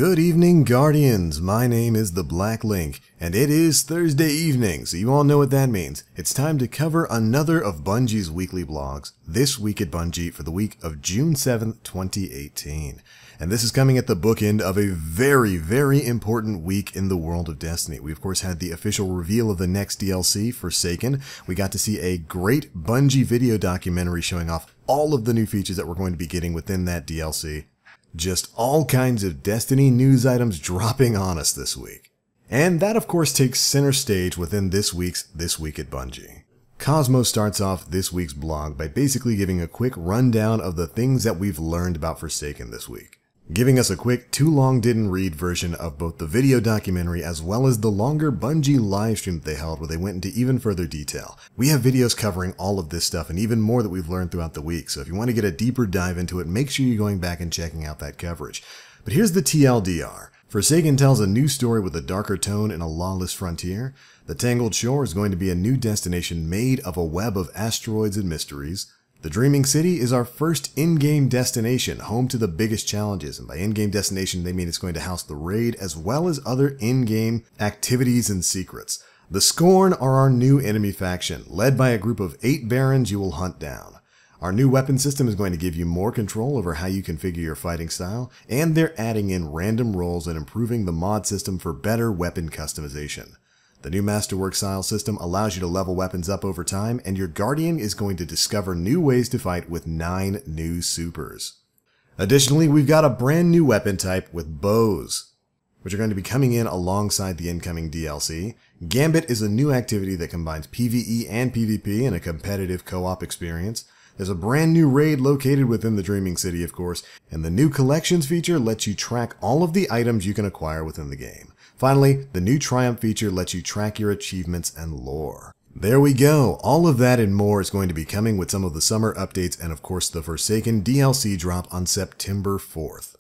Good evening, Guardians. My name is the Black Link, and it is Thursday evening, so you all know what that means. It's time to cover another of Bungie's weekly blogs, This Week at Bungie, for the week of June 7th, 2018. And this is coming at the bookend of a very, very important week in the world of Destiny. We, of course, had the official reveal of the next DLC, Forsaken. We got to see a great Bungie video documentary showing off all of the new features that we're going to be getting within that DLC. Just all kinds of Destiny news items dropping on us this week. And that, of course, takes center stage within this week's This Week at Bungie. Cosmo starts off this week's blog by basically giving a quick rundown of the things that we've learned about Forsaken this week, giving us a quick too long didn't read version of both the video documentary as well as the longer Bungie livestream that they held where they went into even further detail. We have videos covering all of this stuff and even more that we've learned throughout the week, so if you want to get a deeper dive into it, make sure you're going back and checking out that coverage. But here's the TLDR. Forsaken tells a new story with a darker tone in a lawless frontier. The Tangled Shore is going to be a new destination made of a web of asteroids and mysteries. The Dreaming City is our first in-game destination, home to the biggest challenges, and by in-game destination they mean it's going to house the raid as well as other in-game activities and secrets. The Scorn are our new enemy faction, led by a group of 8 barons you will hunt down. Our new weapon system is going to give you more control over how you configure your fighting style, and they're adding in random rolls and improving the mod system for better weapon customization. The new Masterwork style system allows you to level weapons up over time, and your Guardian is going to discover new ways to fight with 9 new supers. Additionally, we've got a brand new weapon type with bows, which are going to be coming in alongside the incoming DLC. Gambit is a new activity that combines PvE and PvP in a competitive co-op experience. There's a brand new raid located within the Dreaming City, of course, and the new Collections feature lets you track all of the items you can acquire within the game. Finally, the new Triumph feature lets you track your achievements and lore. There we go. All of that and more is going to be coming with some of the summer updates and of course the Forsaken DLC drop on September 4th.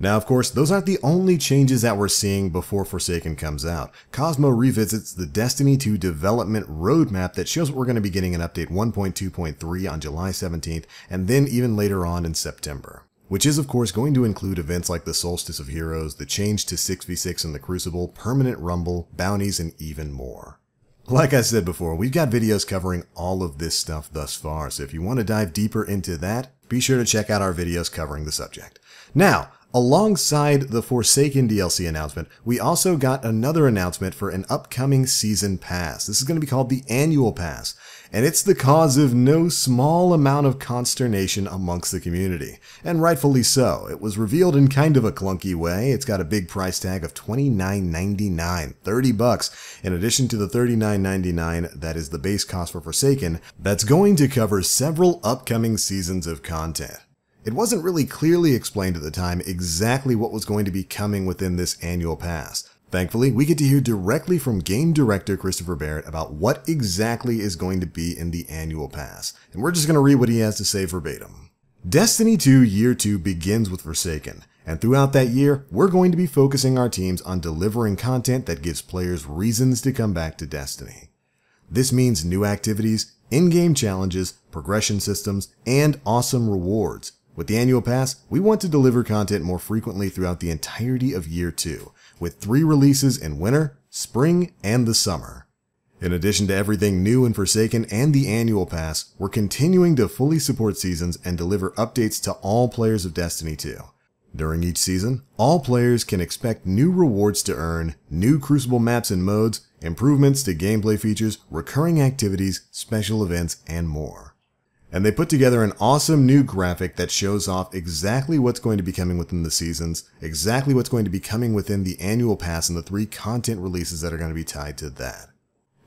Now, of course, those aren't the only changes that we're seeing before Forsaken comes out. Cosmo revisits the Destiny 2 development roadmap that shows we're going to be getting an update 1.2.3 on July 17th and then even later on in September, which is of course going to include events like the Solstice of Heroes, the change to 6v6 in the Crucible, permanent rumble, bounties, and even more. Like I said before, we've got videos covering all of this stuff thus far, so if you want to dive deeper into that, be sure to check out our videos covering the subject. Now, alongside the Forsaken DLC announcement, we also got another announcement for an upcoming season pass. This is going to be called the Annual Pass, and it's the cause of no small amount of consternation amongst the community. And rightfully so. It was revealed in kind of a clunky way. It's got a big price tag of $29.99, $30, in addition to the $39.99 that is the base cost for Forsaken, that's going to cover several upcoming seasons of content. It wasn't really clearly explained at the time exactly what was going to be coming within this annual pass. Thankfully, we get to hear directly from game director Christopher Barrett about what exactly is going to be in the annual pass, and we're just going to read what he has to say verbatim. Destiny 2 Year 2 begins with Forsaken, and throughout that year, we're going to be focusing our teams on delivering content that gives players reasons to come back to Destiny. This means new activities, in-game challenges, progression systems, and awesome rewards. With the Annual Pass, we want to deliver content more frequently throughout the entirety of Year 2, with 3 releases in winter, spring, and the summer. In addition to everything new in Forsaken and the Annual Pass, we're continuing to fully support seasons and deliver updates to all players of Destiny 2. During each season, all players can expect new rewards to earn, new Crucible maps and modes, improvements to gameplay features, recurring activities, special events, and more. And they put together an awesome new graphic that shows off exactly what's going to be coming within the seasons, exactly what's going to be coming within the Annual Pass and the 3 content releases that are going to be tied to that.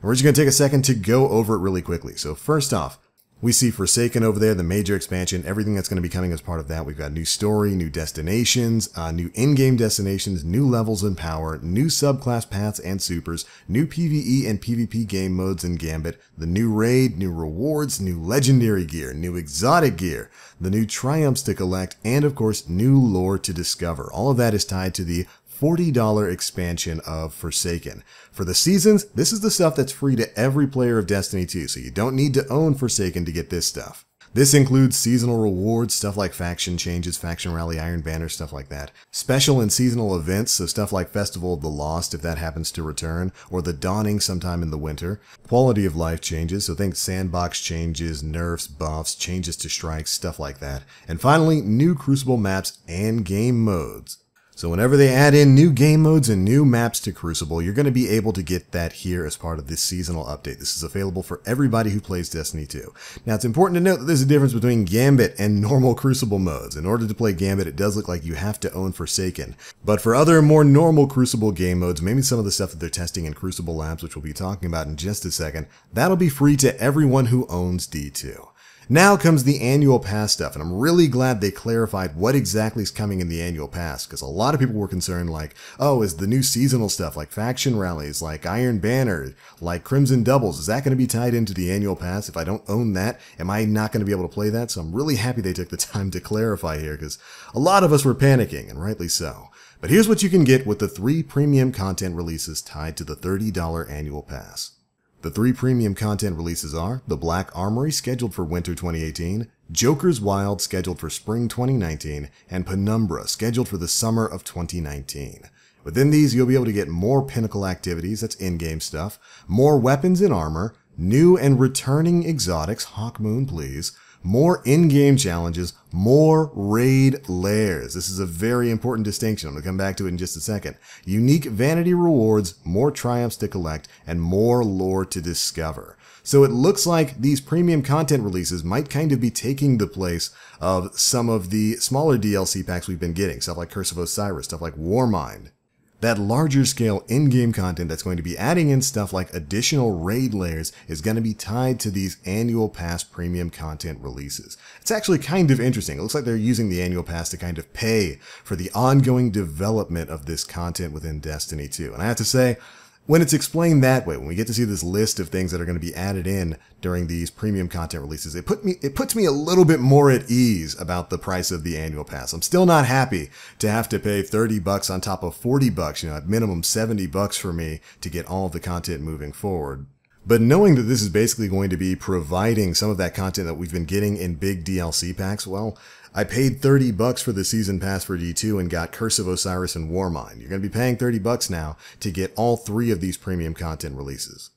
And we're just going to take a second to go over it really quickly. So first off, we see Forsaken over there, the major expansion, everything that's going to be coming as part of that. We've got new story, new destinations, new in-game destinations, new levels and power, new subclass paths and supers, new PvE and PvP game modes in Gambit, the new raid, new rewards, new legendary gear, new exotic gear, the new triumphs to collect, and of course, new lore to discover. All of that is tied to the $40 expansion of Forsaken. For the seasons, this is the stuff that's free to every player of Destiny 2, so you don't need to own Forsaken to get this stuff. This includes seasonal rewards, stuff like faction changes, faction rally, Iron Banner, stuff like that. Special and seasonal events, so stuff like Festival of the Lost if that happens to return, or the Dawning sometime in the winter. Quality of life changes, so think sandbox changes, nerfs, buffs, changes to strikes, stuff like that. And finally, new Crucible maps and game modes. So whenever they add in new game modes and new maps to Crucible, you're going to be able to get that here as part of this seasonal update. This is available for everybody who plays Destiny 2. Now it's important to note that there's a difference between Gambit and normal Crucible modes. In order to play Gambit, it does look like you have to own Forsaken. But for other more normal Crucible game modes, maybe some of the stuff that they're testing in Crucible Labs, which we'll be talking about in just a second, that'll be free to everyone who owns D2. Now comes the annual pass stuff, and I'm really glad they clarified what exactly is coming in the annual pass, because a lot of people were concerned like, oh, is the new seasonal stuff like faction rallies, like Iron Banner, like Crimson Doubles, is that going to be tied into the annual pass? If I don't own that, am I not going to be able to play that? So I'm really happy they took the time to clarify here, because a lot of us were panicking, and rightly so. But here's what you can get with the 3 premium content releases tied to the $30 annual pass. The 3 premium content releases are the Black Armory, scheduled for winter 2018, Joker's Wild, scheduled for spring 2019, and Penumbra, scheduled for the summer of 2019. Within these, you'll be able to get more pinnacle activities, that's in-game stuff, more weapons and armor, new and returning exotics, Hawk Moon please, more in-game challenges, more raid lairs. This is a very important distinction. I'm going to come back to it in just a second. Unique vanity rewards, more triumphs to collect, and more lore to discover. So it looks like these premium content releases might kind of be taking the place of some of the smaller DLC packs we've been getting. Stuff like Curse of Osiris, stuff like Warmind. That larger scale in-game content that's going to be adding in stuff like additional raid layers is going to be tied to these annual pass premium content releases. It's actually kind of interesting. It looks like they're using the annual pass to kind of pay for the ongoing development of this content within Destiny 2. And I have to say, when it's explained that way, when we get to see this list of things that are going to be added in during these premium content releases, it puts me a little bit more at ease about the price of the annual pass. I'm still not happy to have to pay $30 on top of $40, at minimum $70 for me to get all of the content moving forward. But knowing that this is basically going to be providing some of that content that we've been getting in big DLC packs, well, I paid $30 for the season pass for D2 and got Curse of Osiris and Warmind. You're going to be paying $30 now to get all 3 of these premium content releases.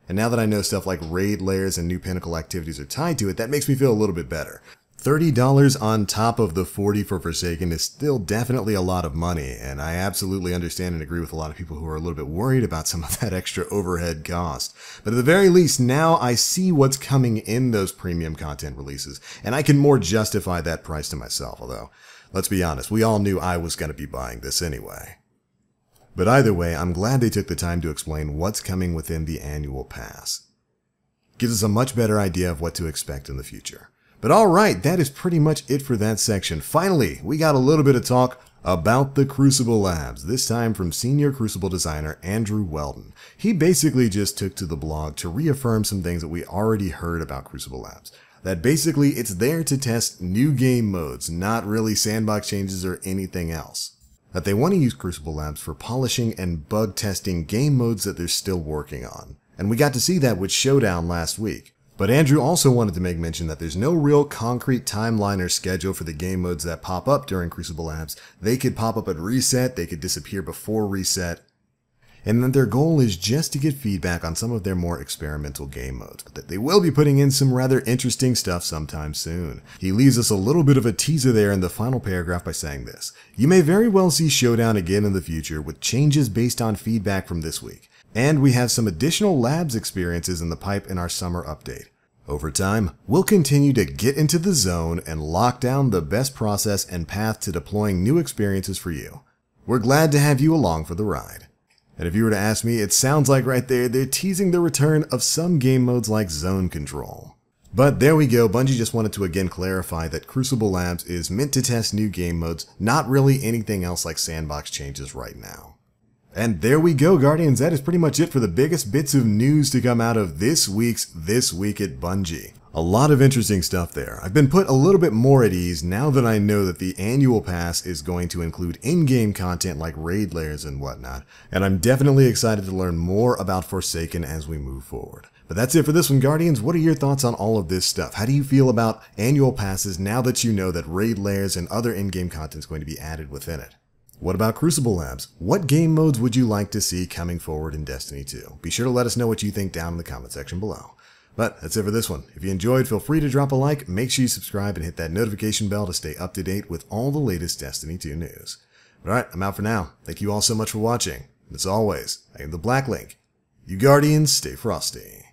And now that I know stuff like raid layers and new pinnacle activities are tied to it, that makes me feel a little bit better. $30 on top of the $40 for Forsaken is still definitely a lot of money, and I absolutely understand and agree with a lot of people who are a little bit worried about some of that extra overhead cost. But at the very least, now I see what's coming in those premium content releases, and I can more justify that price to myself, although, let's be honest, we all knew I was going to be buying this anyway. But either way, I'm glad they took the time to explain what's coming within the annual pass. Gives us a much better idea of what to expect in the future. But alright, that is pretty much it for that section. Finally, we got a little bit of talk about the Crucible Labs, this time from senior Crucible designer Andrew Weldon. He basically just took to the blog to reaffirm some things that we already heard about Crucible Labs. That basically it's there to test new game modes, not really sandbox changes or anything else. That they want to use Crucible Labs for polishing and bug testing game modes that they're still working on. And we got to see that with Showdown last week. But Andrew also wanted to make mention that there's no real concrete timeline or schedule for the game modes that pop up during Crucible Labs. They could pop up at reset, they could disappear before reset, and that their goal is just to get feedback on some of their more experimental game modes, but that they will be putting in some rather interesting stuff sometime soon. He leaves us a little bit of a teaser there in the final paragraph by saying this: "You may very well see Showdown again in the future with changes based on feedback from this week. And we have some additional labs experiences in the pipe in our summer update. Over time, we'll continue to get into the zone and lock down the best process and path to deploying new experiences for you. We're glad to have you along for the ride." And if you were to ask me, it sounds like right there they're teasing the return of some game modes like Zone Control. But there we go, Bungie just wanted to again clarify that Crucible Labs is meant to test new game modes, not really anything else like sandbox changes right now. And there we go, Guardians. That is pretty much it for the biggest bits of news to come out of this week's This Week at Bungie. A lot of interesting stuff there. I've been put a little bit more at ease now that I know that the annual pass is going to include in-game content like raid layers and whatnot, and I'm definitely excited to learn more about Forsaken as we move forward. But that's it for this one, Guardians. What are your thoughts on all of this stuff? How do you feel about annual passes now that you know that raid lairs and other in-game content is going to be added within it? What about Crucible Labs? What game modes would you like to see coming forward in Destiny 2? Be sure to let us know what you think down in the comment section below. But that's it for this one. If you enjoyed, feel free to drop a like, make sure you subscribe, and hit that notification bell to stay up to date with all the latest Destiny 2 news. Alright, I'm out for now. Thank you all so much for watching. And as always, I am the Black Link. You Guardians, stay frosty.